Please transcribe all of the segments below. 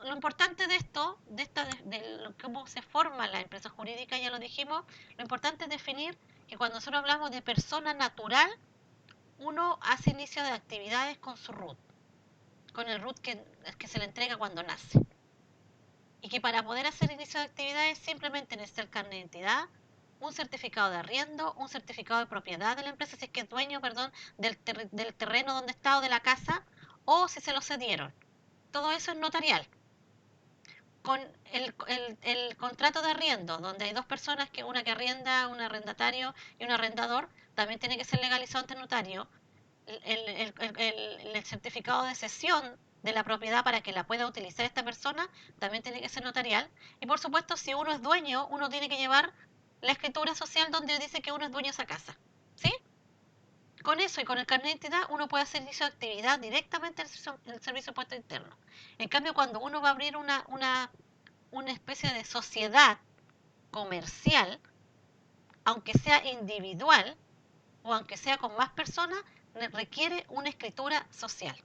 Lo importante de esto, cómo se forma la empresa jurídica, ya lo dijimos, lo importante es definir que cuando nosotros hablamos de persona natural, uno hace inicio de actividades con su RUT, con el RUT que se le entrega cuando nace. Y que para poder hacer inicio de actividades simplemente necesita el carnet de identidad, un certificado de arriendo, un certificado de propiedad de la empresa, si es que es dueño, perdón, del terreno donde está o de la casa, o si se lo cedieron. Todo eso es notarial. Con el contrato de arriendo, donde hay dos personas, que una que arrienda, un arrendatario y un arrendador, también tiene que ser legalizado ante notario. El certificado de cesión de la propiedad para que la pueda utilizar esta persona también tiene que ser notarial. Y por supuesto, si uno es dueño, uno tiene que llevar la escritura social donde dice que uno es dueño de esa casa. ¿Sí? Con eso y con el carnet de identidad uno puede hacer inicio de actividad directamente en el servicio de puesto interno. En cambio, cuando uno va a abrir una especie de sociedad comercial, aunque sea individual o aunque sea con más personas, requiere una escritura social.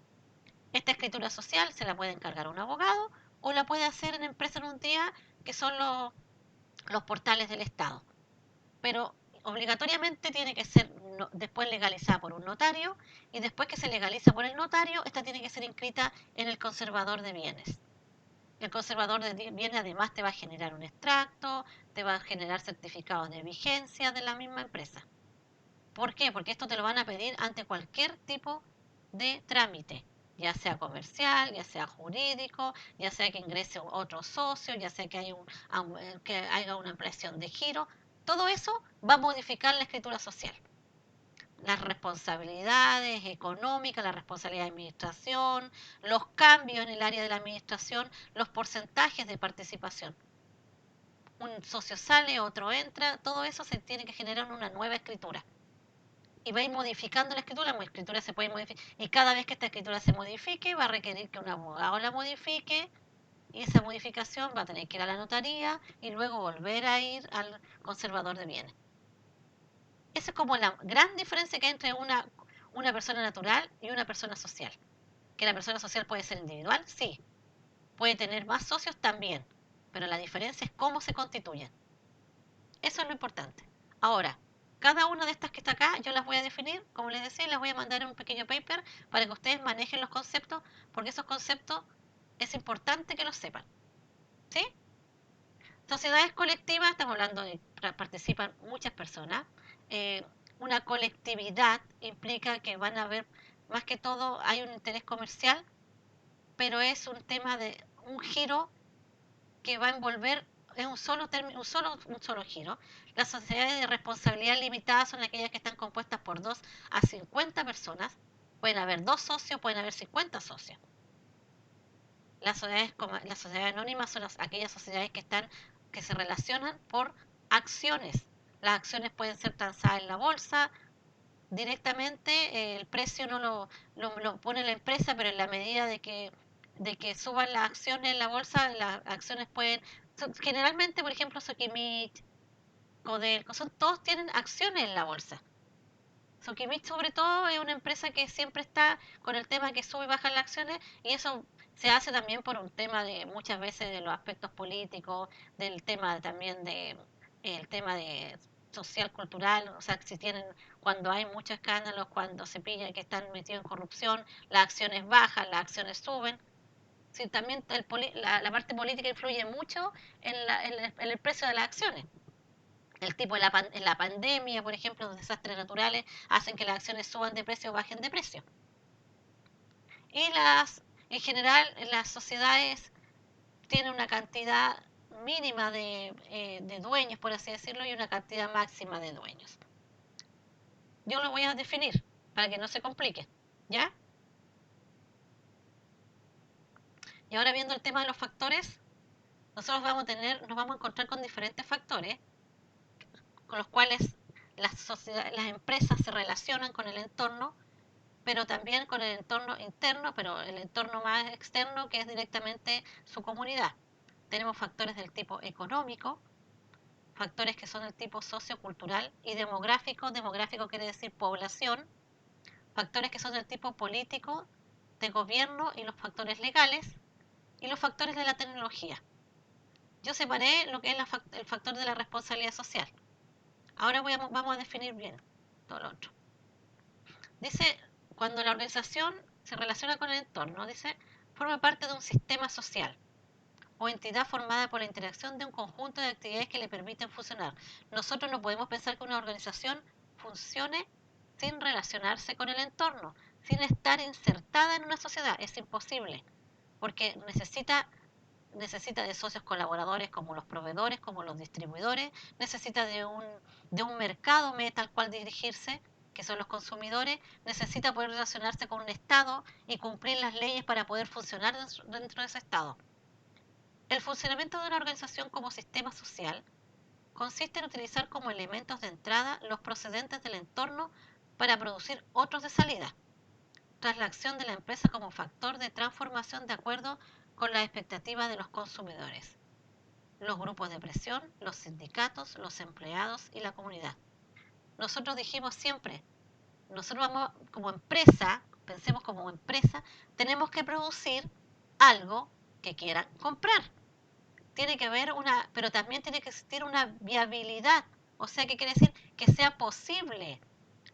Esta escritura social se la puede encargar un abogado o la puede hacer en empresa en un día, que son los portales del Estado. Pero obligatoriamente tiene que ser después legalizada por un notario, y después que se legaliza por el notario, esta tiene que ser inscrita en el conservador de bienes. El conservador de bienes además te va a generar un extracto, te va a generar certificados de vigencia de la misma empresa. ¿Por qué? Porque esto te lo van a pedir ante cualquier tipo de trámite, ya sea comercial, ya sea jurídico, ya sea que ingrese otro socio, ya sea que haya una ampliación de giro. Todo eso va a modificar la escritura social. Las responsabilidades económicas, la responsabilidad de administración, los cambios en el área de la administración, los porcentajes de participación. Un socio sale, otro entra, todo eso se tiene que generar en una nueva escritura. Y va a ir modificando la escritura se puede modificar, y cada vez que esta escritura se modifique va a requerir que un abogado la modifique, y esa modificación va a tener que ir a la notaría y luego volver a ir al conservador de bienes. Esa es como la gran diferencia que hay entre una persona natural y una persona social. Que la persona social puede ser individual, sí, puede tener más socios también, pero la diferencia es cómo se constituyen. Eso es lo importante. Ahora, cada una de estas que está acá, yo las voy a definir, como les decía, las voy a mandar en un pequeño paper para que ustedes manejen los conceptos, porque esos conceptos es importante que los sepan. ¿Sí? Sociedades colectivas, estamos hablando de participan muchas personas. Eh, una colectividad implica que van a haber, más que todo, hay un interés comercial, pero es un tema de un giro que va a envolver, es un solo giro. Las sociedades de responsabilidad limitada son aquellas que están compuestas por 2 a 50 personas. Pueden haber 2 socios, pueden haber 50 socios. Las sociedades anónimas son aquellas sociedades que se relacionan por acciones. Las acciones pueden ser transadas en la bolsa directamente, el precio no lo pone la empresa, pero en la medida de que suban las acciones en la bolsa, las acciones generalmente, por ejemplo, Sokimich, Codelco, todos tienen acciones en la bolsa. Sokimich sobre todo es una empresa que siempre está con el tema que sube y baja las acciones, y eso se hace también por un tema de muchas veces de los aspectos políticos, del tema también de el tema de social, cultural, o sea, si tienen, cuando hay muchos escándalos, cuando se pilla que están metidos en corrupción, las acciones bajan, las acciones suben. Sí, también la parte política influye mucho en el precio de las acciones. El tipo en la pandemia, por ejemplo, los desastres naturales hacen que las acciones suban de precio o bajen de precio. Y en general, las sociedades tienen una cantidad mínima de dueños, por así decirlo, y una cantidad máxima de dueños. Yo lo voy a definir para que no se complique, ¿ya? Y ahora, viendo el tema de los factores, nosotros nos vamos a encontrar con diferentes factores con los cuales las empresas se relacionan con el entorno, pero también con el entorno interno, pero el entorno más externo, que es directamente su comunidad. Tenemos factores del tipo económico, factores que son del tipo sociocultural y demográfico. Demográfico quiere decir población. Factores que son del tipo político, de gobierno, y los factores legales. y los factores de la tecnología. Yo separé lo que es el factor de la responsabilidad social. Ahora vamos a definir bien todo lo otro. Dice, cuando la organización se relaciona con el entorno, dice, forma parte de un sistema social o entidad formada por la interacción de un conjunto de actividades que le permiten funcionar. Nosotros no podemos pensar que una organización funcione sin relacionarse con el entorno, sin estar insertada en una sociedad. Es imposible, porque necesita de socios colaboradores como los proveedores, como los distribuidores, necesita de un mercado meta al cual dirigirse, que son los consumidores, necesita poder relacionarse con un Estado y cumplir las leyes para poder funcionar dentro de ese Estado. El funcionamiento de una organización como sistema social consiste en utilizar como elementos de entrada los procedentes del entorno para producir otros de salida, tras la acción de la empresa como factor de transformación de acuerdo con las expectativas de los consumidores, los grupos de presión, los sindicatos, los empleados y la comunidad. Nosotros dijimos siempre, nosotros vamos como empresa, pensemos como empresa, tenemos que producir algo que quieran comprar. Tiene que haber pero también tiene que existir una viabilidad. O sea, ¿qué quiere decir? Que sea posible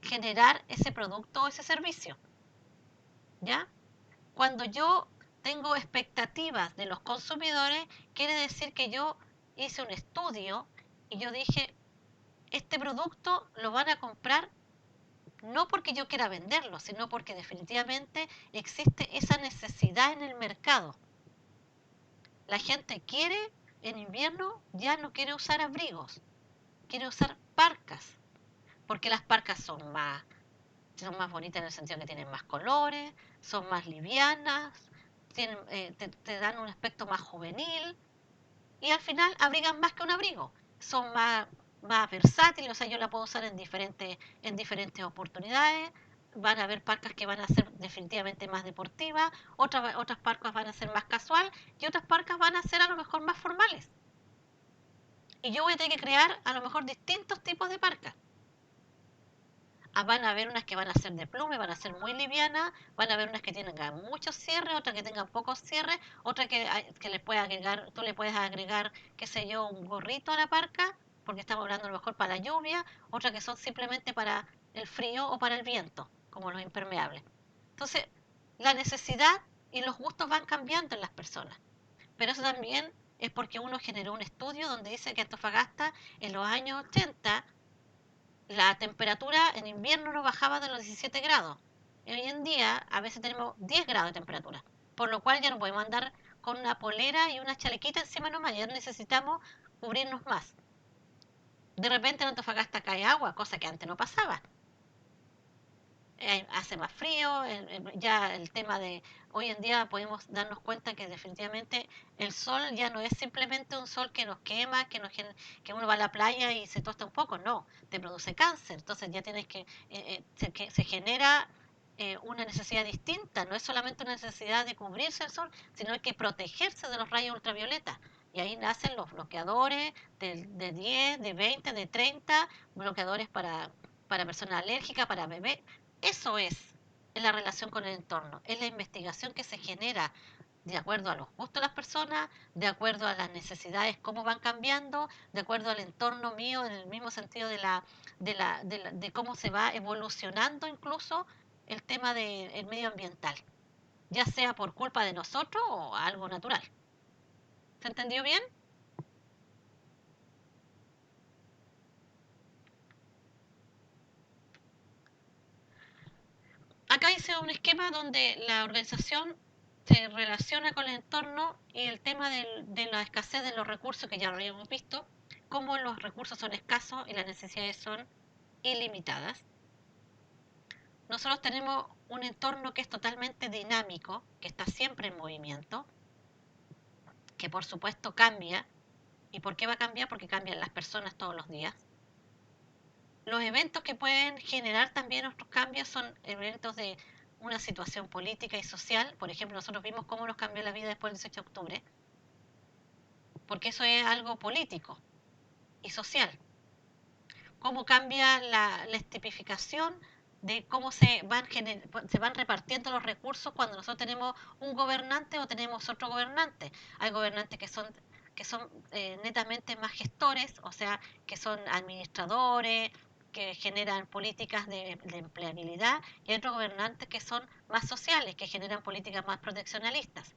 generar ese producto o ese servicio. ¿Ya? Cuando yo tengo expectativas de los consumidores, quiere decir que yo hice un estudio y yo dije, este producto lo van a comprar no porque yo quiera venderlo, sino porque definitivamente existe esa necesidad en el mercado. La gente quiere, en invierno ya no quiere usar abrigos, quiere usar parcas, porque las parcas son más bonitas en el sentido que tienen más colores, son más livianas, te dan un aspecto más juvenil y al final abrigan más que un abrigo. Son más versátiles, o sea, yo la puedo usar en diferentes oportunidades. Van a haber parcas que van a ser definitivamente más deportivas, otras parcas van a ser más casual y otras parcas van a ser a lo mejor más formales. Y yo voy a tener que crear a lo mejor distintos tipos de parcas. Van a haber unas que van a ser de plume, van a ser muy livianas, van a haber unas que tengan muchos cierres, otras que tengan pocos cierres, otras que les puedes agregar, tú le puedes agregar, qué sé yo, un gorrito a la parca, porque estamos hablando a lo mejor para la lluvia, otras que son simplemente para el frío o para el viento, como los impermeables. Entonces, la necesidad y los gustos van cambiando en las personas, pero eso también es porque uno generó un estudio donde dice que Antofagasta en los años 80 la temperatura en invierno no bajaba de los 17 grados. Hoy en día a veces tenemos 10 grados de temperatura, por lo cual ya no podemos andar con una polera y una chalequita encima nomás, ya necesitamos cubrirnos más. De repente en Antofagasta cae agua, cosa que antes no pasaba. Hace más frío, ya el tema de hoy en día podemos darnos cuenta que definitivamente el sol ya no es simplemente un sol que nos quema, que uno va a la playa y se tosta un poco, no, te produce cáncer, entonces ya tienes que se genera una necesidad distinta, no es solamente una necesidad de cubrirse el sol, sino hay que protegerse de los rayos ultravioletas. Y ahí nacen los bloqueadores de 10, de 20, de 30, bloqueadores para personas alérgicas, para bebés. Eso es la relación con el entorno, es la investigación que se genera de acuerdo a los gustos de las personas, de acuerdo a las necesidades, cómo van cambiando, de acuerdo al entorno mío, en el mismo sentido de cómo se va evolucionando incluso el tema del medio ambiental, ya sea por culpa de nosotros o algo natural. ¿Se entendió bien? Acá hice un esquema donde la organización se relaciona con el entorno y el tema de la escasez de los recursos, que ya lo habíamos visto, cómo los recursos son escasos y las necesidades son ilimitadas. Nosotros tenemos un entorno que es totalmente dinámico, que está siempre en movimiento, que por supuesto cambia. ¿Y por qué va a cambiar? Porque cambian las personas todos los días. Los eventos que pueden generar también otros cambios son eventos de una situación política y social. Por ejemplo, nosotros vimos cómo nos cambió la vida después del 18 de octubre, porque eso es algo político y social. Cómo cambia la tipificación de cómo se van repartiendo los recursos cuando nosotros tenemos un gobernante o tenemos otro gobernante. Hay gobernantes que son netamente más gestores, o sea, que son administradores, que generan políticas de empleabilidad, y hay otros gobernantes que son más sociales, que generan políticas más proteccionalistas.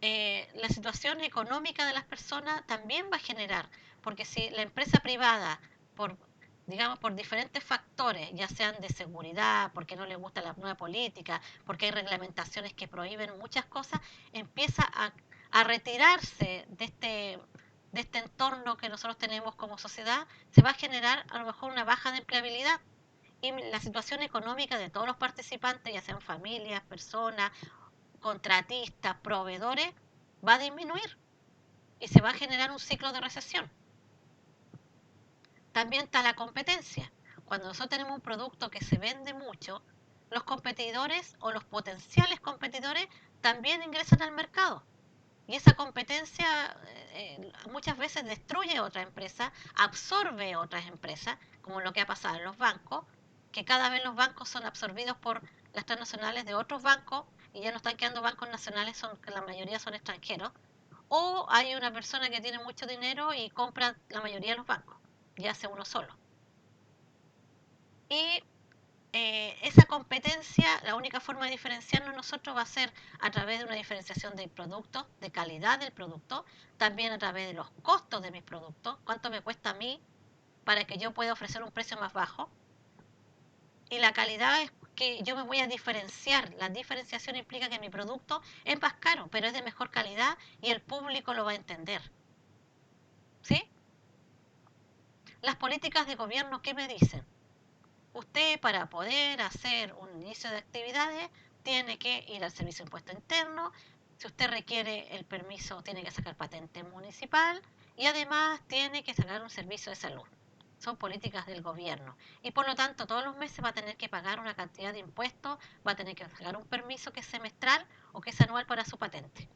La situación económica de las personas también va a generar, porque si la empresa privada, por, digamos, por diferentes factores, ya sean de seguridad, porque no le gusta la nueva política, porque hay reglamentaciones que prohíben muchas cosas, empieza a retirarse de este entorno que nosotros tenemos como sociedad, se va a generar a lo mejor una baja de empleabilidad y la situación económica de todos los participantes, ya sean familias, personas, contratistas, proveedores, va a disminuir y se va a generar un ciclo de recesión. También está la competencia. Cuando nosotros tenemos un producto que se vende mucho, los competidores o los potenciales competidores también ingresan al mercado. Y esa competencia muchas veces destruye otra empresa, absorbe otras empresas, como lo que ha pasado en los bancos, que cada vez los bancos son absorbidos por las transnacionales de otros bancos y ya no están quedando bancos nacionales, que la mayoría son extranjeros. O hay una persona que tiene mucho dinero y compra la mayoría de los bancos, y hace uno solo. Y esa competencia, la única forma de diferenciarnos nosotros va a ser a través de una diferenciación del producto, de calidad del producto, también a través de los costos de mis productos, cuánto me cuesta a mí para que yo pueda ofrecer un precio más bajo. Y la calidad es que yo me voy a diferenciar. La diferenciación implica que mi producto es más caro, pero es de mejor calidad y el público lo va a entender. ¿Sí? Las políticas de gobierno, ¿qué me dicen? Usted, para poder hacer un inicio de actividades, tiene que ir al Servicio de Impuesto Interno. Si usted requiere el permiso, tiene que sacar patente municipal y además tiene que sacar un servicio de salud. Son políticas del gobierno y por lo tanto todos los meses va a tener que pagar una cantidad de impuestos, va a tener que sacar un permiso que es semestral o que es anual para su patente.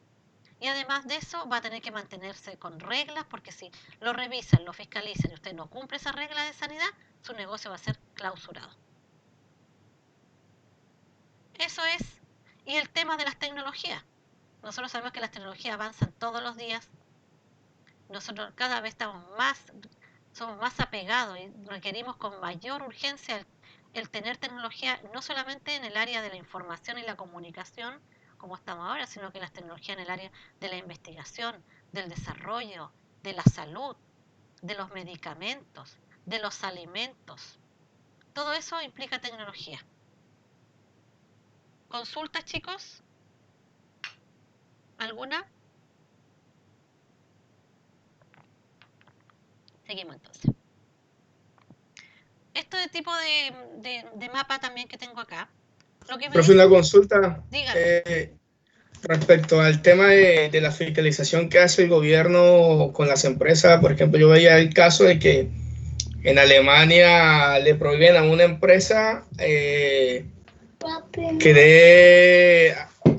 Y además de eso va a tener que mantenerse con reglas, porque si lo revisan, lo fiscalizan y usted no cumple esa regla de sanidad, su negocio va a ser clausurado. Eso es. Y el tema de las tecnologías. Nosotros sabemos que las tecnologías avanzan todos los días. Nosotros cada vez somos más apegados y requerimos con mayor urgencia el tener tecnología, no solamente en el área de la información y la comunicación, como estamos ahora, sino que las tecnologías en el área de la investigación, del desarrollo, de la salud, de los medicamentos, de los alimentos. Todo eso implica tecnología. ¿Consultas, chicos? ¿Alguna? Seguimos entonces. Este tipo de mapa también que tengo acá, lo que me Profe, dice, una consulta dígame. respecto al tema de la fiscalización que hace el gobierno con las empresas. Por ejemplo, yo veía el caso de que en Alemania le prohíben a una empresa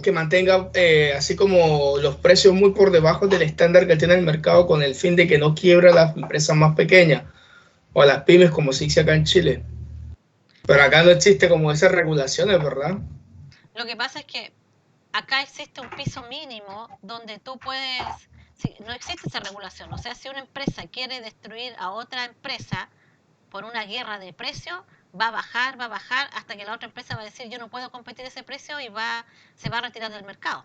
que mantenga así como los precios muy por debajo del estándar que tiene el mercado, con el fin de que no quiebra a las empresas más pequeñas o a las pymes, como se dice acá en Chile. Pero acá no existe como esas regulaciones, ¿verdad? Lo que pasa es que acá existe un piso mínimo donde tú puedes, si, no existe esa regulación, o sea, si una empresa quiere destruir a otra empresa por una guerra de precios, va a bajar hasta que la otra empresa va a decir yo no puedo competir ese precio y se va a retirar del mercado.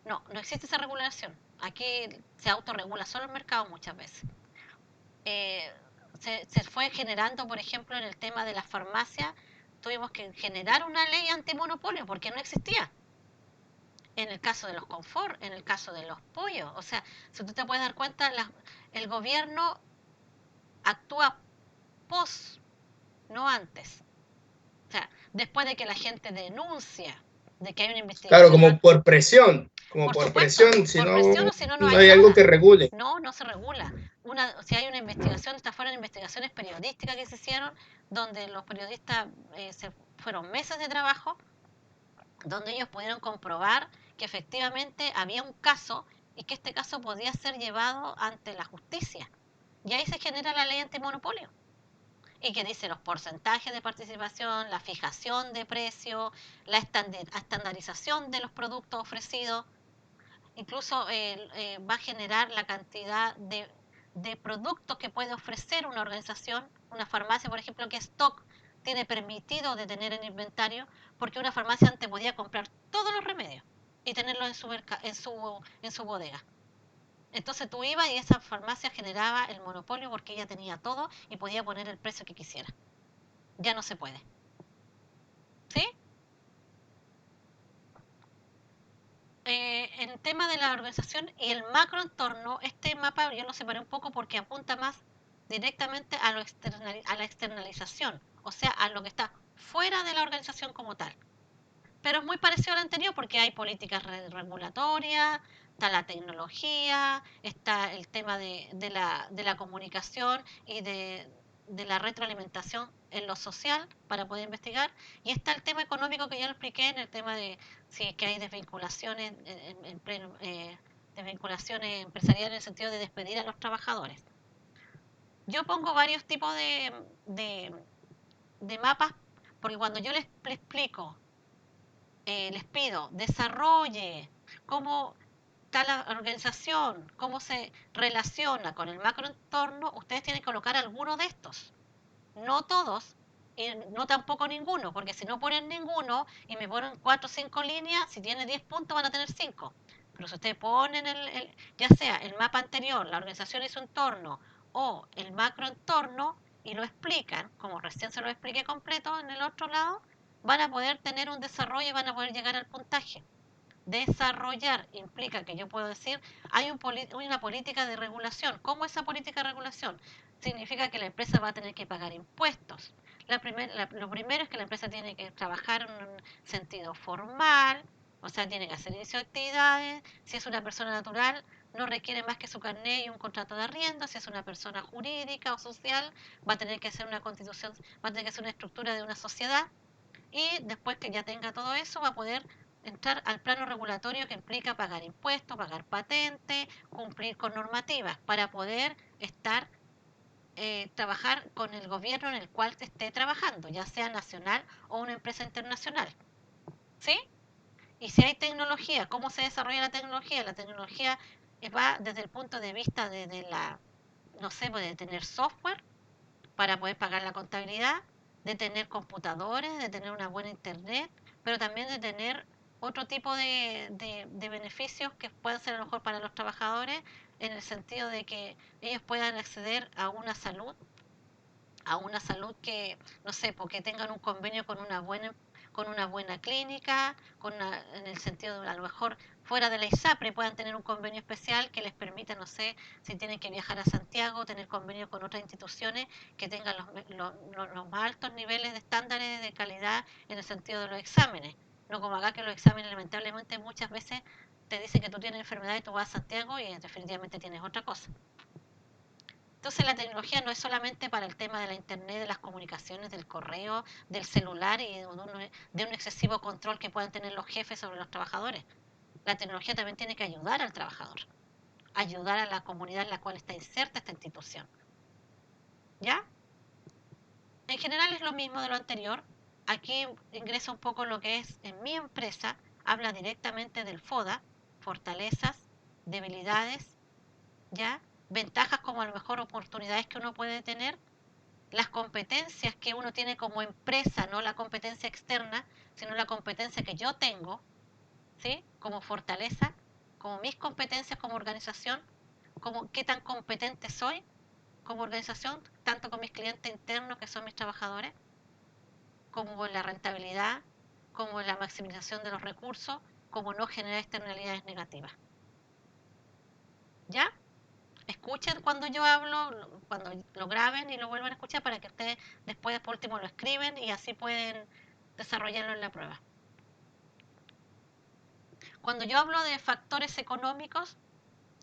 No, no existe esa regulación. Aquí se autorregula solo el mercado muchas veces. Eh, se fue generando, por ejemplo, en el tema de las farmacias, tuvimos que generar una ley antimonopolio porque no existía. En el caso de los confort, en el caso de los pollos. O sea, si tú te puedes dar cuenta, el gobierno actúa post, no antes. O sea, después de que la gente denuncia de que hay una Claro, investigación, como por por supuesto, presión, si por presión no, o si no, no no hay hay algo que nada. regule. No, no se regula. Si hay una investigación, estas fueron investigaciones periodísticas que se hicieron, donde los periodistas fueron meses de trabajo, donde ellos pudieron comprobar que efectivamente había un caso y que este caso podía ser llevado ante la justicia. Y ahí se genera la ley antimonopolio. y que dice los porcentajes de participación, la fijación de precio, la estandarización de los productos ofrecidos. Incluso va a generar la cantidad de productos que puede ofrecer una organización, una farmacia, por ejemplo, que stock tiene permitido de tener en inventario, porque una farmacia antes podía comprar todos los remedios y tenerlos en su bodega. Entonces tú ibas y esa farmacia generaba el monopolio porque ella tenía todo y podía poner el precio que quisiera. Ya no se puede. ¿Sí? En tema de la organización y el macroentorno, este mapa yo lo separé un poco porque apunta más directamente a la externalización, o sea, a lo que está fuera de la organización como tal. Pero es muy parecido al anterior porque hay políticas regulatorias, está la tecnología, está el tema de la comunicación y de la retroalimentación en lo social para poder investigar, y está el tema económico que ya lo expliqué en el tema de si es que hay desvinculaciones en pleno, desvinculaciones empresariales en el sentido de despedir a los trabajadores. Yo pongo varios tipos de, de mapas porque cuando yo les explico, les pido, desarrolle cómo está la organización, cómo se relaciona con el macroentorno, ustedes tienen que colocar alguno de estos. No todos, y no tampoco ninguno, porque si no ponen ninguno y me ponen 4 o 5 líneas, si tiene 10 puntos van a tener 5. Pero si ustedes ponen ya sea el mapa anterior, la organización y su entorno, o el macroentorno, y lo explican, como recién se lo expliqué completo en el otro lado, van a poder tener un desarrollo y van a poder llegar al puntaje. Desarrollar implica que yo puedo decir, hay una política de regulación. ¿Cómo esa política de regulación? Significa que la empresa va a tener que pagar impuestos. Lo primero es que la empresa tiene que trabajar en un sentido formal, o sea, tiene que hacer inicio de actividades. Si es una persona natural, no requiere más que su carnet y un contrato de arriendo. Si es una persona jurídica o social, va a tener que hacer una constitución, va a tener que hacer una estructura de una sociedad, y después que ya tenga todo eso va a poder entrar al plano regulatorio, que implica pagar impuestos, pagar patentes, cumplir con normativas para poder trabajar con el gobierno en el cual se esté trabajando, ya sea nacional o una empresa internacional. ¿Sí? Y si hay tecnología, ¿cómo se desarrolla la tecnología? La tecnología va desde el punto de vista no sé, pues, de tener software para poder pagar la contabilidad, de tener computadores, de tener una buena internet, pero también de tener otro tipo de beneficios que pueden ser a lo mejor para los trabajadores, en el sentido de que ellos puedan acceder a una salud que, no sé, porque tengan un convenio con una buena clínica, en el sentido de a lo mejor fuera de la ISAPRE puedan tener un convenio especial que les permita, no sé, si tienen que viajar a Santiago, tener convenio con otras instituciones que tengan los más altos niveles de estándares de calidad en el sentido de los exámenes. No como acá, que los exámenes lamentablemente muchas veces te dicen que tú tienes enfermedad y tú vas a Santiago y definitivamente tienes otra cosa. Entonces la tecnología no es solamente para el tema de la internet, de las comunicaciones, del correo, del celular y de un excesivo control que puedan tener los jefes sobre los trabajadores. La tecnología también tiene que ayudar al trabajador, ayudar a la comunidad en la cual está inserta esta institución. ¿Ya? En general es lo mismo de lo anterior. Aquí ingresa un poco lo que es en mi empresa, habla directamente del FODA, fortalezas, debilidades, ¿ya? Ventajas como a lo mejor oportunidades que uno puede tener, las competencias que uno tiene como empresa, no la competencia externa, sino la competencia que yo tengo, ¿sí? Como fortaleza, como mis competencias como organización, como qué tan competente soy como organización, tanto con mis clientes internos, que son mis trabajadores, como en la rentabilidad, como en la maximización de los recursos, como no generar externalidades negativas. ¿Ya? Escuchen cuando yo hablo, cuando lo graben y lo vuelvan a escuchar, para que ustedes después por último lo escriben y así pueden desarrollarlo en la prueba. Cuando yo hablo de factores económicos,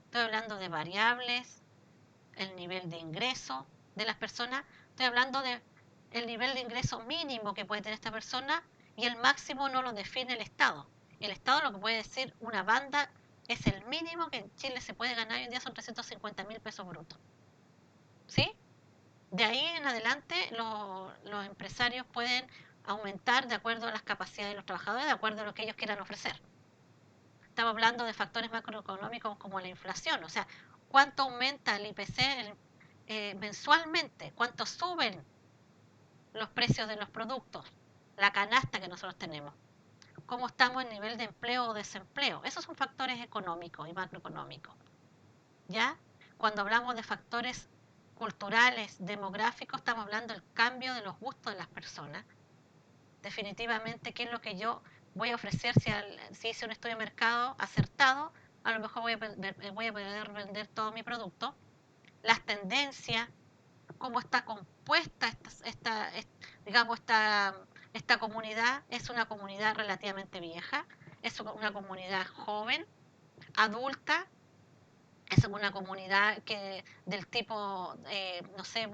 estoy hablando de variables, el nivel de ingreso de las personas, estoy hablando de el nivel de ingreso mínimo que puede tener esta persona, y el máximo no lo define el Estado. El Estado lo que puede decir una banda es el mínimo que en Chile se puede ganar hoy en día, son 350.000 pesos brutos. ¿Sí? De ahí en adelante los empresarios pueden aumentar de acuerdo a las capacidades de los trabajadores, de acuerdo a lo que ellos quieran ofrecer. Estamos hablando de factores macroeconómicos como la inflación, o sea, cuánto aumenta el IPC mensualmente, cuánto suben los precios de los productos, la canasta que nosotros tenemos, cómo estamos en nivel de empleo o desempleo. Esos son factores económicos y macroeconómicos. ¿Ya? Cuando hablamos de factores culturales, demográficos, estamos hablando del cambio de los gustos de las personas. Definitivamente, ¿qué es lo que yo voy a ofrecer si hice un estudio de mercado acertado? A lo mejor voy a poder vender todo mi producto. Las tendencias, cómo está compuesta digamos, esta comunidad. Es una comunidad relativamente vieja, es una comunidad joven, adulta, es una comunidad del tipo, no sé,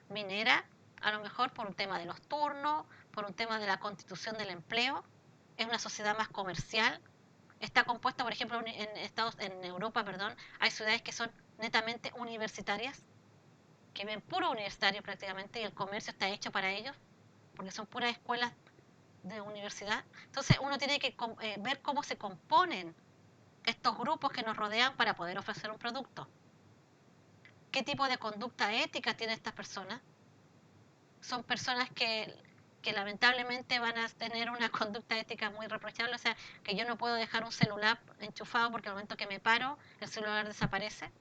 minera, a lo mejor por un tema de los turnos, por un tema de la constitución del empleo. Es una sociedad más comercial. Está compuesta, por ejemplo, en Europa, perdón, hay ciudades que son netamente universitarias, que ven puro universitario prácticamente, y el comercio está hecho para ellos, porque son puras escuelas de universidad. Entonces uno tiene que ver cómo se componen estos grupos que nos rodean para poder ofrecer un producto. ¿Qué tipo de conducta ética tienen estas personas? Son personas que lamentablemente van a tener una conducta ética muy reprochable, o sea, que yo no puedo dejar un celular enchufado porque al momento que me paro, el celular desaparece.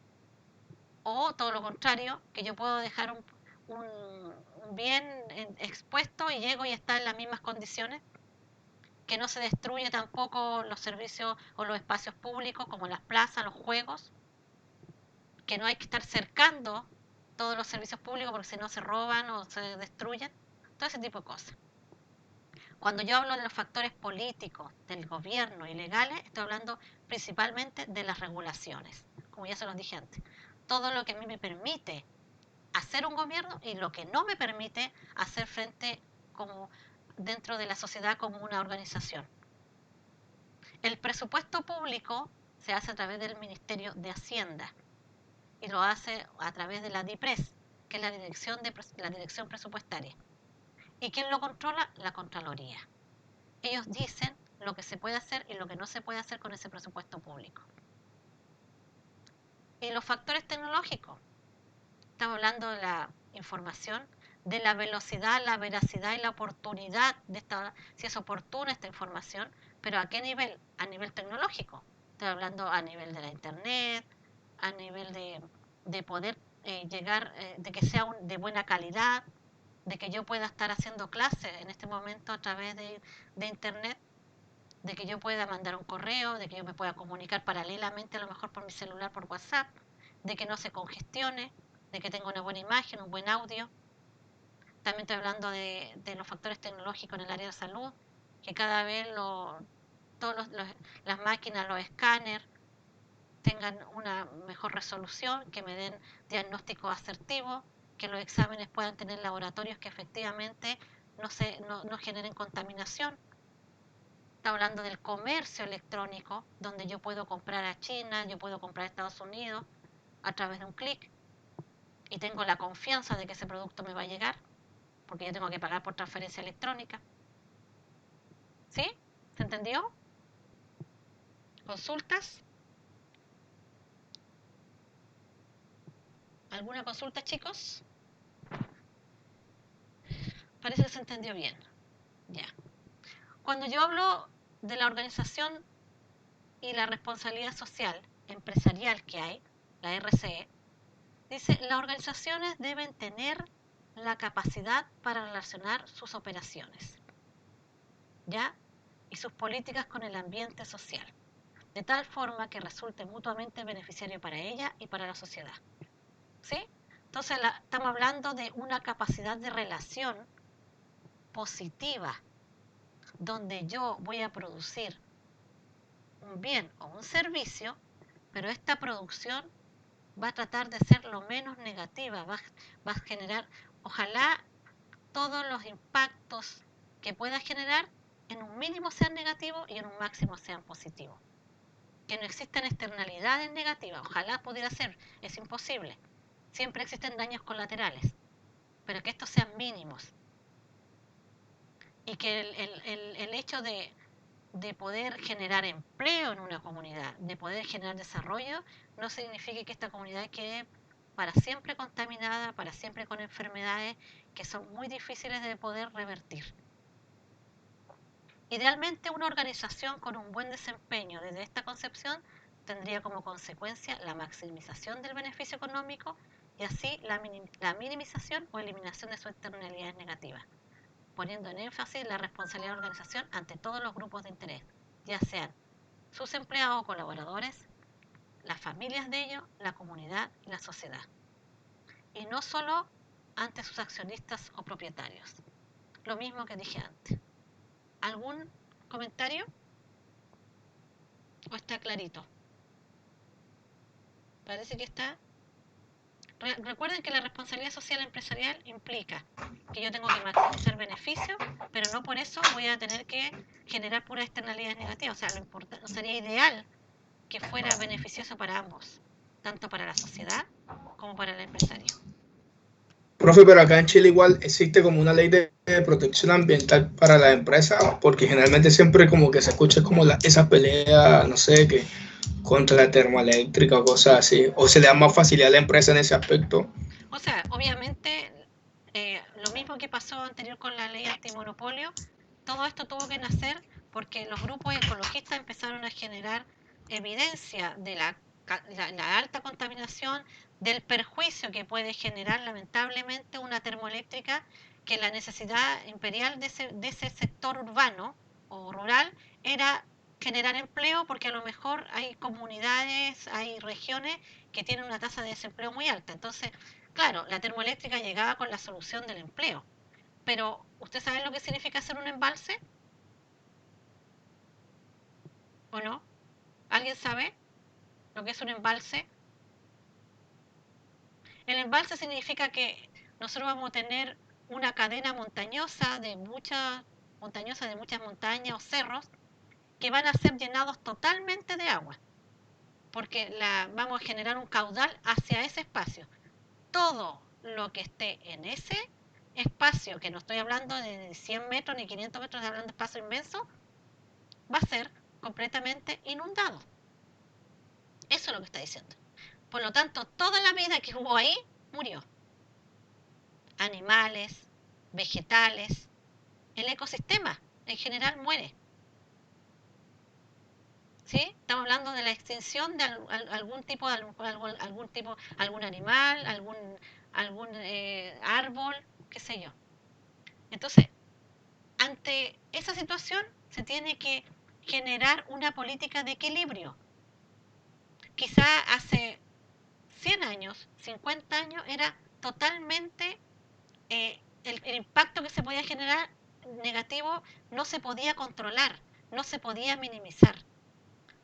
O todo lo contrario, que yo puedo dejar un bien expuesto y llego y está en las mismas condiciones, que no se destruye tampoco los servicios o los espacios públicos como las plazas, los juegos, que no hay que estar cercando todos los servicios públicos porque si no se roban o se destruyen, todo ese tipo de cosas. Cuando yo hablo de los factores políticos, del gobierno y legales, estoy hablando principalmente de las regulaciones, como ya se los dije antes. Todo lo que a mí me permite hacer un gobierno y lo que no me permite hacer frente como dentro de la sociedad como una organización. El presupuesto público se hace a través del Ministerio de Hacienda y lo hace a través de la DIPRES, que es la dirección presupuestaria. ¿Y quién lo controla? La Contraloría. Ellos dicen lo que se puede hacer y lo que no se puede hacer con ese presupuesto público. Y los factores tecnológicos. Estamos hablando de la información, de la velocidad, la veracidad y la oportunidad de si es oportuna esta información, pero ¿a qué nivel? A nivel tecnológico. Estoy hablando a nivel de la internet, a nivel de poder llegar, de que sea de buena calidad, de que yo pueda estar haciendo clases en este momento a través de internet, de que yo pueda mandar un correo, de que yo me pueda comunicar paralelamente a lo mejor por mi celular, por WhatsApp, de que no se congestione, de que tenga una buena imagen, un buen audio. También estoy hablando de los factores tecnológicos en el área de salud, que cada vez todas las máquinas, los escáneres, tengan una mejor resolución, que me den diagnósticos asertivos, que los exámenes puedan tener laboratorios que efectivamente no generen contaminación. Está hablando del comercio electrónico, donde yo puedo comprar a China, yo puedo comprar a Estados Unidos a través de un clic y tengo la confianza de que ese producto me va a llegar, porque yo tengo que pagar por transferencia electrónica. ¿Sí? ¿Se entendió? ¿Consultas? ¿Alguna consulta, chicos? Parece que se entendió bien. Ya. Cuando yo hablo de la organización y la responsabilidad social empresarial que hay, la RCE, dice, las organizaciones deben tener la capacidad para relacionar sus operaciones, ¿ya? Y sus políticas con el ambiente social, de tal forma que resulte mutuamente beneficiario para ella y para la sociedad. ¿Sí? Entonces estamos hablando de una capacidad de relación positiva, donde yo voy a producir un bien o un servicio, pero esta producción va a tratar de ser lo menos negativa, va a generar, ojalá todos los impactos que pueda generar en un mínimo sean negativos y en un máximo sean positivos. Que no existan externalidades negativas, ojalá pudiera ser, es imposible, siempre existen daños colaterales, pero que estos sean mínimos. Y que el hecho de poder generar empleo en una comunidad, de poder generar desarrollo, no significa que esta comunidad quede para siempre contaminada, para siempre con enfermedades que son muy difíciles de poder revertir. Idealmente, una organización con un buen desempeño desde esta concepción tendría como consecuencia la maximización del beneficio económico y así la minimización o eliminación de sus externalidades negativas, poniendo en énfasis la responsabilidad de la organización ante todos los grupos de interés, ya sean sus empleados o colaboradores, las familias de ellos, la comunidad y la sociedad, y no solo ante sus accionistas o propietarios. Lo mismo que dije antes. ¿Algún comentario? ¿O está clarito? Parece que está. Recuerden que la responsabilidad social empresarial implica que yo tengo que maximizar beneficios, pero no por eso voy a tener que generar puras externalidades negativas. O sea, sería ideal que fuera beneficioso para ambos, tanto para la sociedad como para el empresario. Profe, pero acá en Chile igual existe como una ley de protección ambiental para la empresa, porque generalmente siempre como que se escucha como esa pelea, no sé, que contra la termoeléctrica o cosas así, o se le da más facilidad a la empresa en ese aspecto. O sea, obviamente, lo mismo que pasó anterior con la ley antimonopolio, todo esto tuvo que nacer porque los grupos ecologistas empezaron a generar evidencia de la alta contaminación, del perjuicio que puede generar lamentablemente una termoeléctrica, que la necesidad imperial de ese sector urbano o rural era generar empleo, porque a lo mejor hay comunidades, hay regiones que tienen una tasa de desempleo muy alta. Entonces, claro, la termoeléctrica llegaba con la solución del empleo, pero ¿usted sabe lo que significa hacer un embalse o no? ¿Alguien sabe lo que es un embalse? El embalse significa que nosotros vamos a tener una cadena montañosa de muchas montañas o cerros que van a ser llenados totalmente de agua, porque vamos a generar un caudal hacia ese espacio. Todo lo que esté en ese espacio, que no estoy hablando de 100 metros ni 500 metros, estoy hablando de espacio inmenso, va a ser completamente inundado. Eso es lo que está diciendo. Por lo tanto, toda la vida que hubo ahí murió. Animales, vegetales, el ecosistema en general muere. ¿Sí? Estamos hablando de la extinción de algún tipo, algún animal, algún árbol, qué sé yo. Entonces, ante esa situación se tiene que generar una política de equilibrio. Quizá hace 100 años, 50 años, era totalmente el impacto que se podía generar negativo no se podía controlar, no se podía minimizar.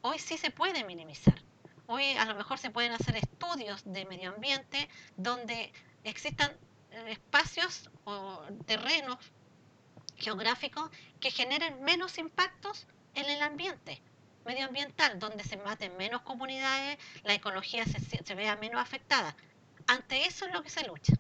Hoy sí se puede minimizar. Hoy a lo mejor se pueden hacer estudios de medio ambiente donde existan espacios o terrenos geográficos que generen menos impactos en el ambiente medioambiental, donde se maten menos comunidades, la ecología se vea menos afectada. Ante eso es lo que se lucha.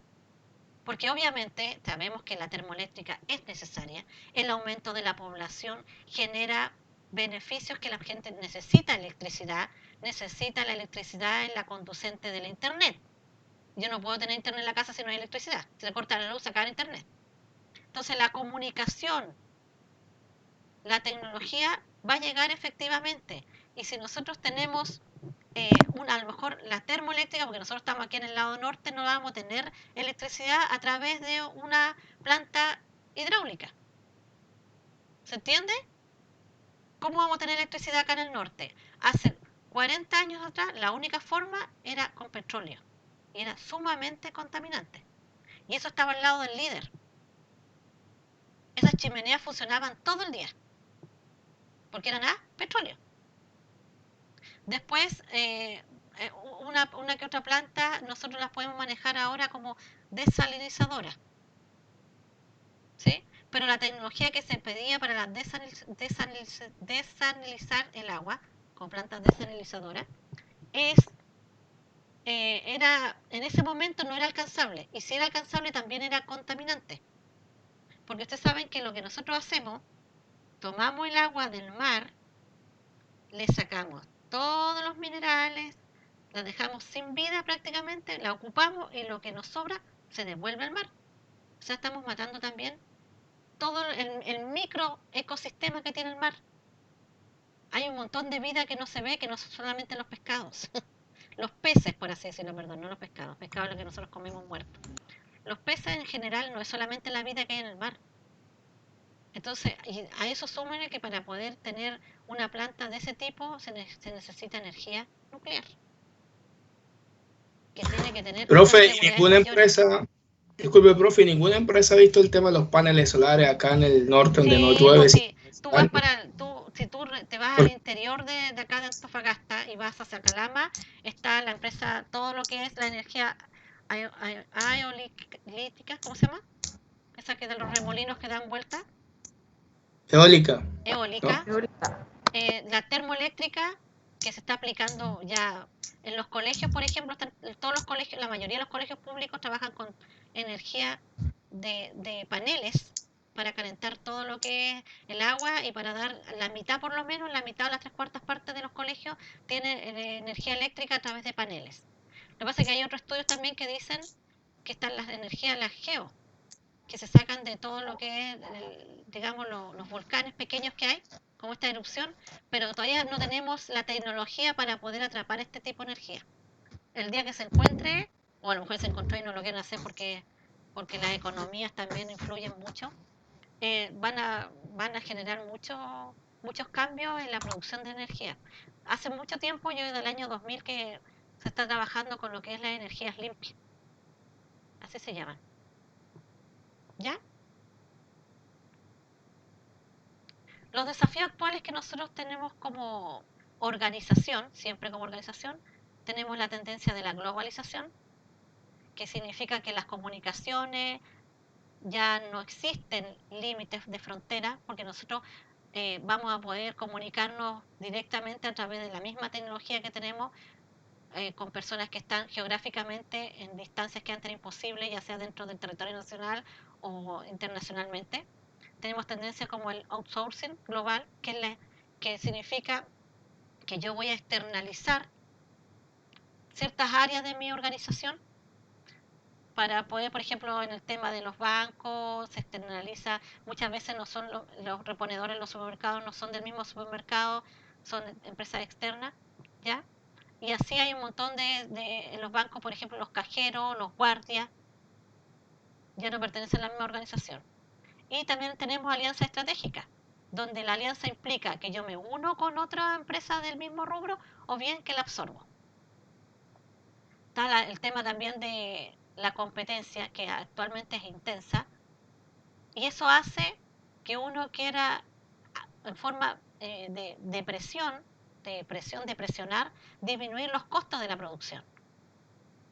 Porque obviamente sabemos que la termoeléctrica es necesaria, el aumento de la población genera beneficios, que la gente necesita la electricidad en la conducente de la internet. Yo no puedo tener internet en la casa si no hay electricidad. Si le cortan la luz, se acaba el internet. Entonces la comunicación, la tecnología va a llegar efectivamente. Y si nosotros tenemos a lo mejor la termoeléctrica, porque nosotros estamos aquí en el lado norte, no vamos a tener electricidad a través de una planta hidráulica. ¿Se entiende? ¿Cómo vamos a tener electricidad acá en el norte? Hace 40 años atrás la única forma era con petróleo. Y era sumamente contaminante. Y eso estaba al lado del líder. Esas chimeneas funcionaban todo el día, porque eran a petróleo. Después, una que otra planta nosotros las podemos manejar ahora como desalinizadora, ¿sí? Pero la tecnología que se pedía para desalinizar el agua con plantas desalinizadoras es en ese momento no era alcanzable. Y si era alcanzable también era contaminante. Porque ustedes saben que lo que nosotros hacemos, tomamos el agua del mar, le sacamos todos los minerales, la dejamos sin vida prácticamente, la ocupamos y lo que nos sobra se devuelve al mar. O sea, estamos matando también todo el micro ecosistema que tiene el mar. Hay un montón de vida que no se ve, que no son solamente los pescados. Los peces, por así decirlo, perdón, no los pescados. Pescado es lo que nosotros comemos muerto. Los peces en general no es solamente la vida que hay en el mar. Entonces, a eso súmale que para poder tener una planta de ese tipo se necesita energía nuclear, que tiene que tener otras Profe, y seguridades ninguna mayores. empresa, disculpe, profe, ninguna empresa ha visto el tema de los paneles solares acá en el norte donde no Sí, llueve. pues sí, tú vas para, si tú te vas al interior de acá de Antofagasta y vas hacia Calama, está la empresa, todo lo que es la energía eolítica, ¿cómo se llama? Esa que de los remolinos que dan vuelta, Eólica, eólica, ¿no? la termoeléctrica que se está aplicando ya en los colegios, por ejemplo, todos los colegios, la mayoría de los colegios públicos trabajan con energía de paneles para calentar todo lo que es el agua y para dar la mitad, por lo menos, la mitad o las tres cuartas partes de los colegios tienen energía eléctrica a través de paneles. Lo que pasa es que hay otros estudios también que dicen que están las energías, las geo, que se sacan de todo lo que es, digamos, los volcanes pequeños que hay, como esta erupción, pero todavía no tenemos la tecnología para poder atrapar este tipo de energía. El día que se encuentre, o a lo mejor se encontró y no lo quieren hacer porque las economías también influyen mucho, van a generar muchos cambios en la producción de energía. Hace mucho tiempo, yo desde el año 2000 que se está trabajando con lo que es las energías limpias, así se llaman. ¿Ya? Los desafíos actuales que nosotros tenemos como organización, siempre como organización, tenemos la tendencia de la globalización, que significa que las comunicaciones ya no existen límites de frontera, porque nosotros vamos a poder comunicarnos directamente a través de la misma tecnología que tenemos con personas que están geográficamente en distancias que antes era imposible, ya sea dentro del territorio nacional o internacionalmente. Tenemos tendencias como el outsourcing global, que significa que yo voy a externalizar ciertas áreas de mi organización para poder, por ejemplo, en el tema de los bancos, se externaliza, muchas veces no son los reponedores, los supermercados no son del mismo supermercado, son empresas externas, ¿ya? Y así hay un montón en los bancos, por ejemplo, los cajeros, los guardias, ya no pertenecen a la misma organización. Y también tenemos alianzas estratégicas, donde la alianza implica que yo me uno con otra empresa del mismo rubro o bien que la absorbo. Está el tema también de la competencia, que actualmente es intensa, y eso hace que uno quiera, en forma de presionar, disminuir los costos de la producción.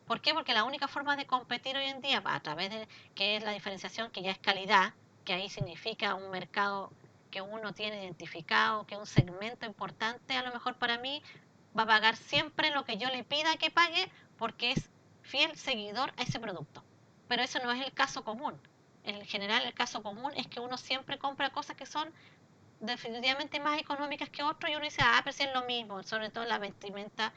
¿Por qué? Porque la única forma de competir hoy en día, a través de que es la diferenciación, que ya es calidad, que ahí significa un mercado que uno tiene identificado, que un segmento importante, a lo mejor para mí, va a pagar siempre lo que yo le pida que pague porque es fiel seguidor a ese producto. Pero eso no es el caso común. En general, el caso común es que uno siempre compra cosas que son definitivamente más económicas que otros y uno dice, ah, pero si es lo mismo, sobre todo la vestimenta,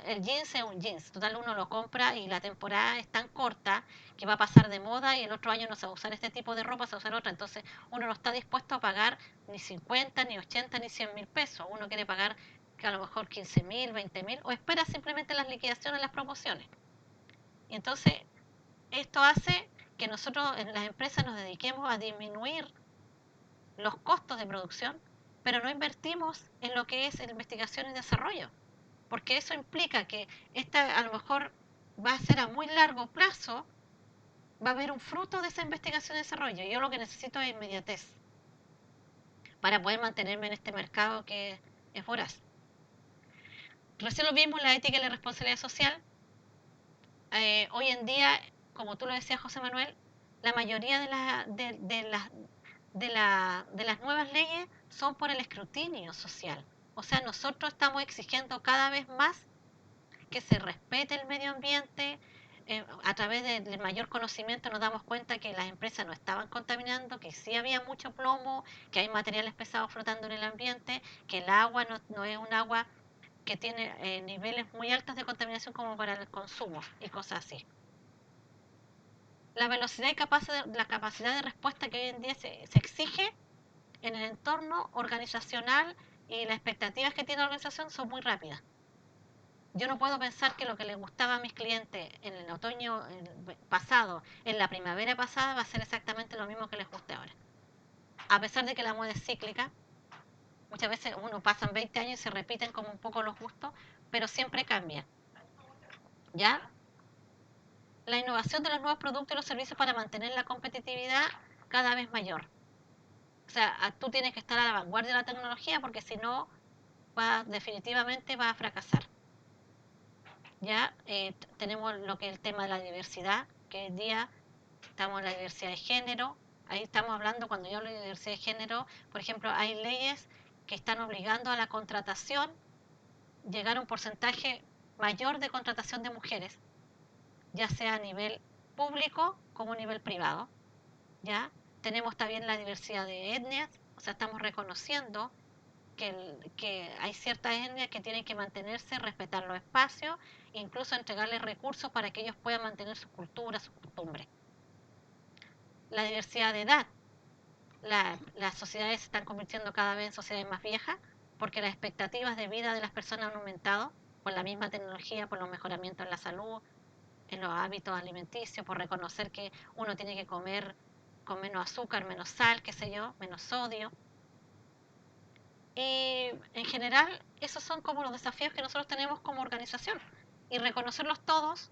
el jeans es un jeans, total uno lo compra y la temporada es tan corta que va a pasar de moda y el otro año no se va a usar este tipo de ropa, se va a usar otra, entonces uno no está dispuesto a pagar ni 50, ni 80, ni 100 mil pesos, uno quiere pagar que a lo mejor 15 mil, 20 mil o espera simplemente las liquidaciones, las promociones. Y entonces esto hace que nosotros en las empresas nos dediquemos a disminuir los costos de producción, pero no invertimos en lo que es investigación y desarrollo, porque eso implica que esta a lo mejor va a ser a muy largo plazo, va a haber un fruto de esa investigación y desarrollo. Yo lo que necesito es inmediatez para poder mantenerme en este mercado que es voraz. Recién lo vimos, la ética y la responsabilidad social. Hoy en día, como tú lo decías, José Manuel, la mayoría de las nuevas leyes son por el escrutinio social. O sea, nosotros estamos exigiendo cada vez más que se respete el medio ambiente. A través del mayor conocimiento nos damos cuenta que las empresas no estaban contaminando, que sí había mucho plomo, que hay materiales pesados flotando en el ambiente, que el agua no es un agua que tiene niveles muy altos de contaminación como para el consumo y cosas así. La velocidad y la capacidad de respuesta que hoy en día se exige en el entorno organizacional y las expectativas que tiene la organización son muy rápidas. Yo no puedo pensar que lo que les gustaba a mis clientes en el otoño pasado, en la primavera pasada, va a ser exactamente lo mismo que les guste ahora. A pesar de que la moda es cíclica, muchas veces uno pasan 20 años y se repiten como un poco los gustos, pero siempre cambian. ¿Ya? La innovación de los nuevos productos y los servicios para mantener la competitividad cada vez mayor. O sea, tú tienes que estar a la vanguardia de la tecnología porque si no, definitivamente va a fracasar. Ya tenemos lo que es el tema de la diversidad, que hoy en día estamos en la diversidad de género. Ahí estamos hablando, cuando yo hablo de diversidad de género, por ejemplo, hay leyes que están obligando a la contratación, llegar a un porcentaje mayor de contratación de mujeres, ya sea a nivel público como a nivel privado. ¿Ya? Tenemos también la diversidad de etnias, o sea, estamos reconociendo que hay ciertas etnias que tienen que mantenerse, respetar los espacios, incluso entregarles recursos para que ellos puedan mantener su cultura, sus costumbres. La diversidad de edad. Las sociedades se están convirtiendo cada vez en sociedades más viejas porque las expectativas de vida de las personas han aumentado por la misma tecnología, por los mejoramientos en la salud, en los hábitos alimenticios, por reconocer que uno tiene que comer con menos azúcar, menos sal, qué sé yo, menos sodio. Y en general, esos son como los desafíos que nosotros tenemos como organización. Y reconocerlos todos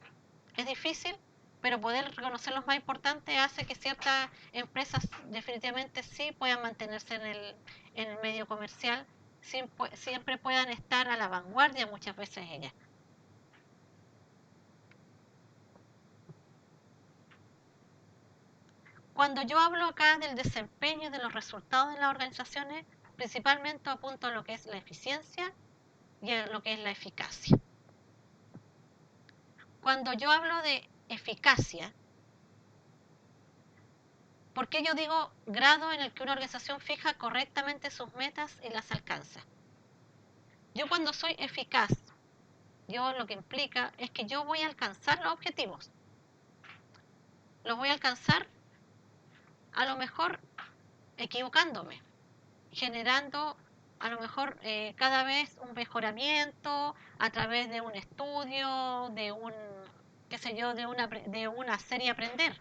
es difícil, pero poder reconocer los más importantes hace que ciertas empresas definitivamente sí puedan mantenerse en el medio comercial, siempre puedan estar a la vanguardia muchas veces ellas. Cuando yo hablo acá del desempeño y de los resultados de las organizaciones, principalmente apunto a lo que es la eficiencia y a lo que es la eficacia. Cuando yo hablo de eficacia, ¿por qué yo digo grado en el que una organización fija correctamente sus metas y las alcanza? Yo cuando soy eficaz, yo lo que implica es que yo voy a alcanzar los objetivos. Los voy a alcanzar a lo mejor equivocándome, generando a lo mejor cada vez un mejoramiento a través de un estudio, de un, qué sé yo, de una serie aprender.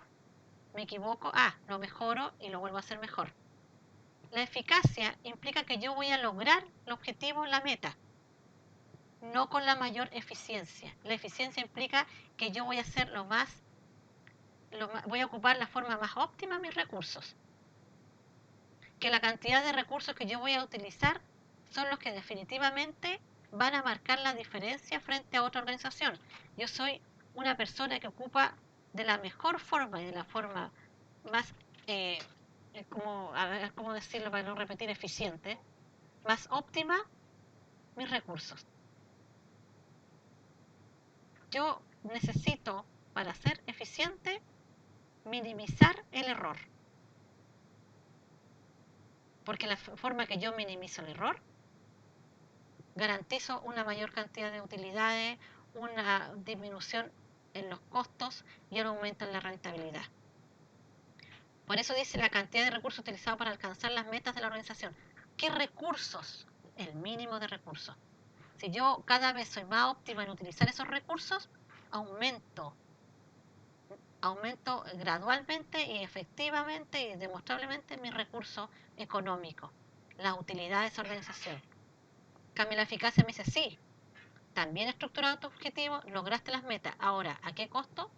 Me equivoco, lo mejoro y lo vuelvo a hacer mejor. La eficacia implica que yo voy a lograr el objetivo, la meta, no con la mayor eficiencia. La eficiencia implica que yo voy a hacer voy a ocupar la forma más óptima mis recursos. Que la cantidad de recursos que yo voy a utilizar son los que definitivamente van a marcar la diferencia frente a otra organización. Yo soy una persona que ocupa de la mejor forma y de la forma más, a ver, ¿cómo decirlo para no repetir, eficiente, más óptima mis recursos? Yo necesito, para ser eficiente, minimizar el error. Porque la forma que yo minimizo el error, garantizo una mayor cantidad de utilidades, una disminución en los costos y un aumento en la rentabilidad. Por eso dice la cantidad de recursos utilizados para alcanzar las metas de la organización. ¿Qué recursos? El mínimo de recursos. Si yo cada vez soy más óptima en utilizar esos recursos, aumento gradualmente y efectivamente y demostrablemente mis recursos económicos, las utilidades de esa organización. Cambio, la eficacia me dice, sí, también estructurado tu objetivo, lograste las metas. Ahora, ¿a qué costo?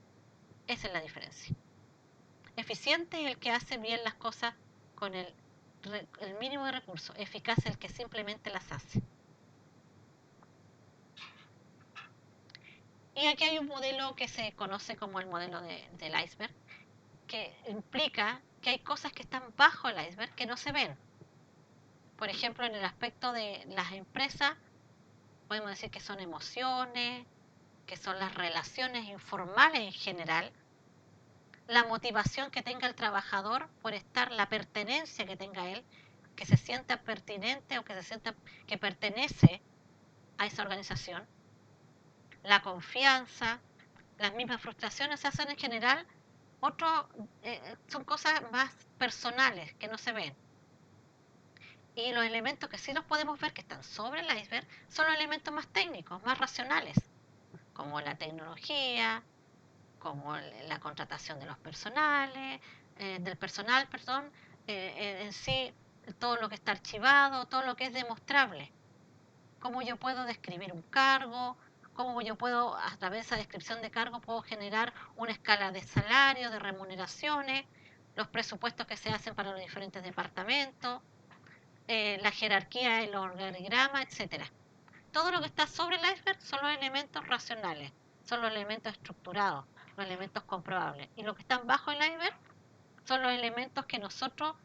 Esa es la diferencia. Eficiente es el que hace bien las cosas con el mínimo de recursos. Eficaz es el que simplemente las hace. Y aquí hay un modelo que se conoce como el modelo del iceberg, que implica que hay cosas que están bajo el iceberg que no se ven. Por ejemplo, en el aspecto de las empresas, podemos decir que son emociones, que son las relaciones informales en general, la motivación que tenga el trabajador por estar, la pertenencia que tenga él, que se sienta pertinente o que se sienta que pertenece a esa organización, la confianza, las mismas frustraciones, se hacen en general son cosas más personales que no se ven. Y los elementos que sí los podemos ver que están sobre el iceberg son los elementos más técnicos, más racionales, como la tecnología, como la contratación de los del personal, perdón, en sí todo lo que está archivado, todo lo que es demostrable. Cómo yo puedo describir un cargo, cómo yo puedo, a través de esa descripción de cargo, puedo generar una escala de salario, de remuneraciones, los presupuestos que se hacen para los diferentes departamentos, la jerarquía, el organigrama, etcétera. Todo lo que está sobre el iceberg son los elementos racionales, son los elementos estructurados, los elementos comprobables. Y lo que están bajo el iceberg son los elementos que nosotros,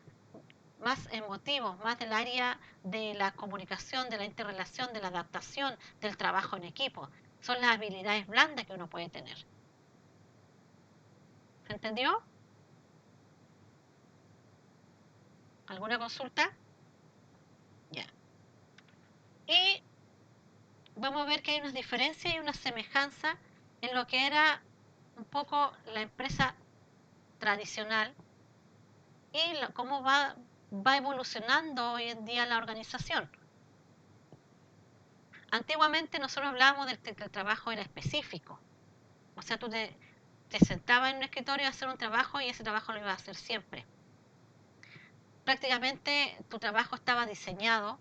más emotivos, más del área de la comunicación, de la interrelación, de la adaptación, del trabajo en equipo. Son las habilidades blandas que uno puede tener. ¿Se entendió? ¿Alguna consulta? Ya. Y vamos a ver que hay unas diferencias y una semejanza en lo que era un poco la empresa tradicional y cómo va evolucionando hoy en día la organización. Antiguamente nosotros hablábamos de que el trabajo era específico. O sea, tú te sentabas en un escritorio a hacer un trabajo y ese trabajo lo ibas a hacer siempre. Prácticamente tu trabajo estaba diseñado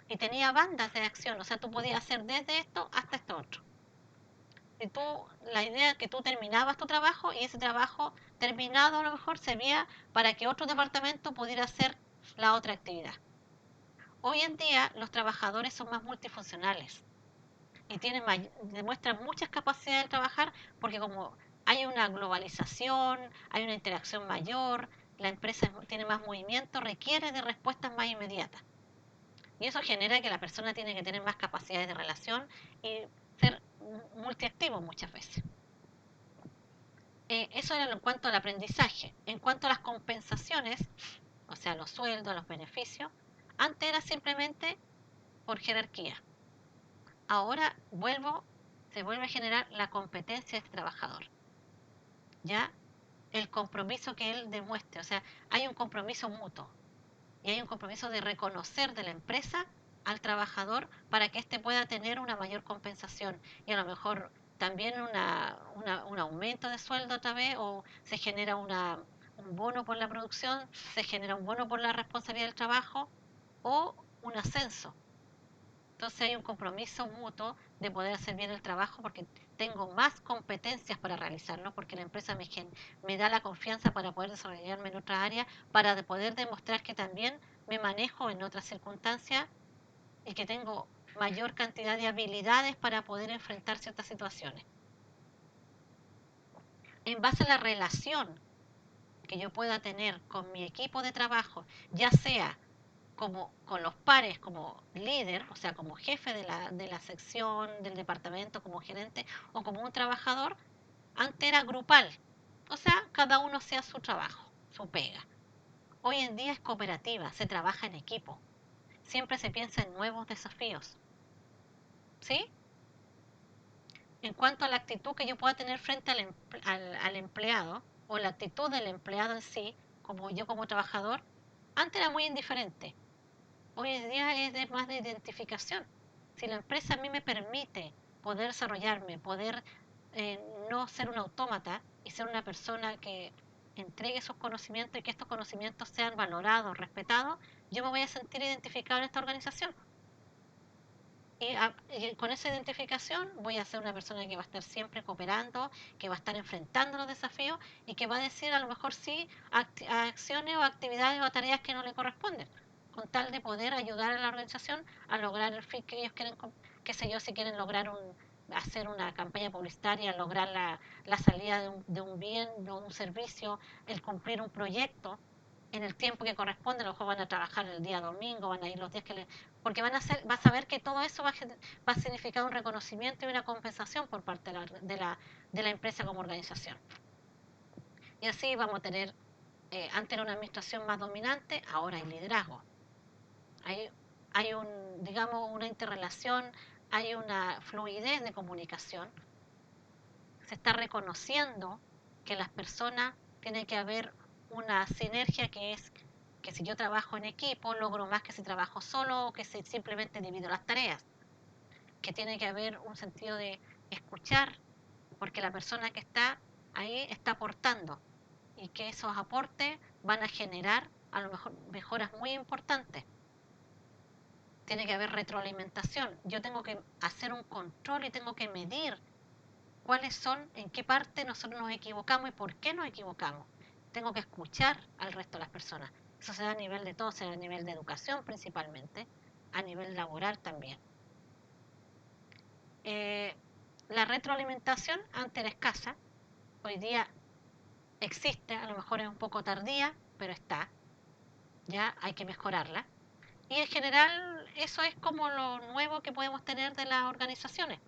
y tenía bandas de acción. O sea, tú podías hacer desde esto hasta esto otro. Y la idea es que tú terminabas tu trabajo y ese trabajo terminado a lo mejor servía para que otro departamento pudiera hacer la otra actividad. Hoy en día los trabajadores son más multifuncionales y demuestran muchas capacidades de trabajar porque como hay una globalización, hay una interacción mayor, la empresa tiene más movimiento, requiere de respuestas más inmediatas. Y eso genera que la persona tiene que tener más capacidades de relación y ser multiactivo muchas veces. Eso era en cuanto al aprendizaje. En cuanto a las compensaciones, o sea, los sueldos, los beneficios, antes era simplemente por jerarquía. Ahora se vuelve a generar la competencia de este trabajador. Ya el compromiso que él demuestre, o sea, hay un compromiso mutuo y hay un compromiso de reconocer de la empresa al trabajador para que éste pueda tener una mayor compensación y a lo mejor también un aumento de sueldo otra vez o se genera un bono por la producción, se genera un bono por la responsabilidad del trabajo o un ascenso. Entonces hay un compromiso mutuo de poder hacer bien el trabajo porque tengo más competencias para realizarlo, porque la empresa me da la confianza para poder desarrollarme en otra área, para poder demostrar que también me manejo en otras circunstancias y que tengo mayor cantidad de habilidades para poder enfrentar ciertas situaciones. En base a la relación que yo pueda tener con mi equipo de trabajo, ya sea como con los pares como líder, o sea, como jefe de la sección, del departamento, como gerente o como un trabajador, antes era grupal, o sea, cada uno hacía su trabajo, su pega. Hoy en día es cooperativa, se trabaja en equipo, siempre se piensa en nuevos desafíos, ¿sí? En cuanto a la actitud que yo pueda tener frente al empleado o la actitud del empleado en sí, como yo como trabajador, antes era muy indiferente. Hoy en día es más de identificación. Si la empresa a mí me permite poder desarrollarme, poder no ser un autómata y ser una persona que entregue esos conocimientos y que estos conocimientos sean valorados, respetados, yo me voy a sentir identificado en esta organización. Y con esa identificación voy a ser una persona que va a estar siempre cooperando, que va a estar enfrentando los desafíos y que va a decir a lo mejor sí a acciones o actividades o tareas que no le corresponden, con tal de poder ayudar a la organización a lograr el fin que ellos quieren, qué sé yo, si quieren lograr hacer una campaña publicitaria, lograr la salida de un bien, de un servicio, el cumplir un proyecto, en el tiempo que corresponde, a lo mejor van a trabajar el día domingo, van a ir los días que le... Porque vas a ver que todo eso va a significar un reconocimiento y una compensación por parte de la empresa como organización. Y así vamos a tener, antes era una administración más dominante, ahora hay liderazgo. Hay, hay digamos, una interrelación, hay una fluidez de comunicación. Se está reconociendo que las personas tienen que haber una sinergia que es que si yo trabajo en equipo logro más que si trabajo solo o que si simplemente divido las tareas, que tiene que haber un sentido de escuchar porque la persona que está ahí está aportando y que esos aportes van a generar a lo mejor mejoras muy importantes. Tiene que haber retroalimentación, yo tengo que hacer un control y tengo que medir cuáles son, en qué parte nosotros nos equivocamos y por qué nos equivocamos. Tengo que escuchar al resto de las personas. Eso se da a nivel de todo, se da a nivel de educación principalmente, a nivel laboral también. Eh, la retroalimentación antes era escasa, hoy día existe, a lo mejor es un poco tardía, pero está, ya hay que mejorarla. Y en general eso es como lo nuevo que podemos tener de las organizaciones.